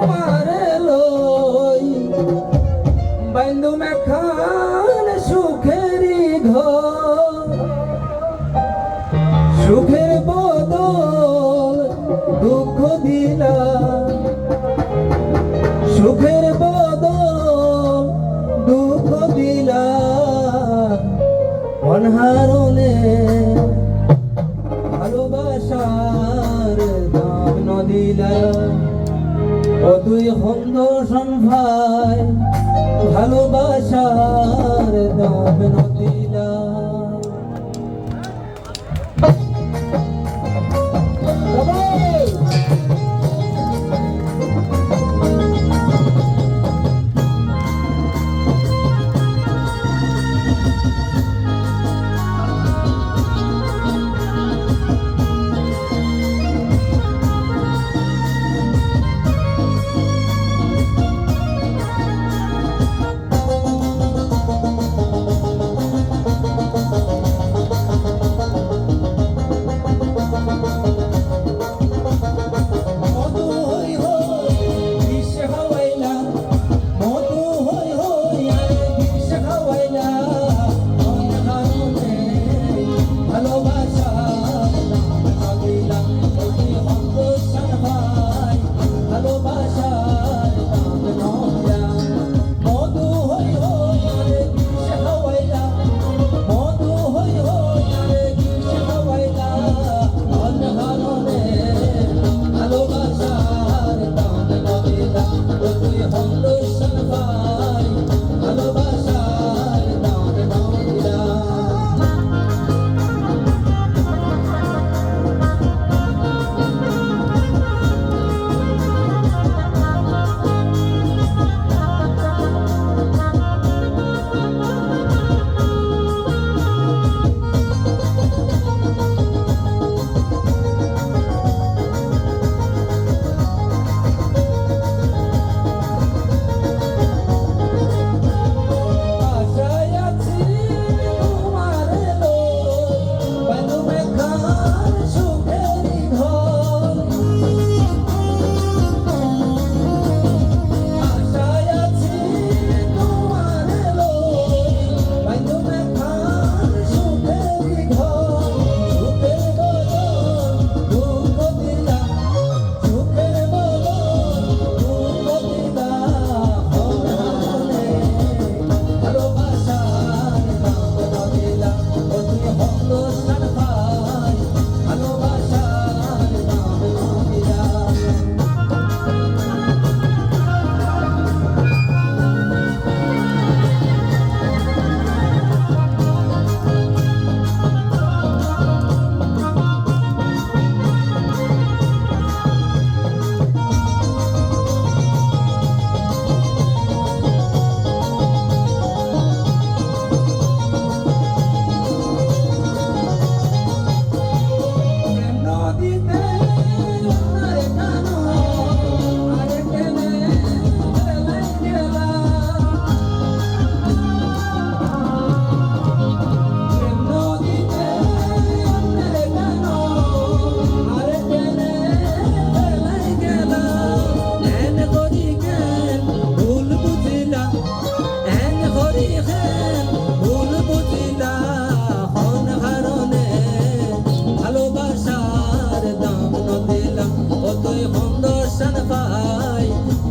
তোমারে লই বাইন্দু মেখান সুখেরি ঘর সুখের বদল দুঃখ দিলা সুখের বদল দুঃখ দিলা অনহারণে ভালোবাসার দাম নদিলা ও তুই হন্দসন ভাই ভালোবাসার দাম নদিলা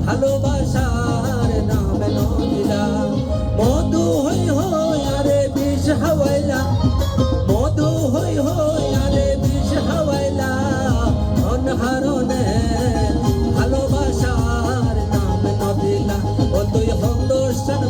ভালোবাসার নাম নদিলা মধু হই হই আরে বিষ হাওয়াইলা মধু হই হই আরে বিষ হাওয়াইলা অনহারণে ভালোবাসার নাম নদিলা ও তুই হন্দোষণ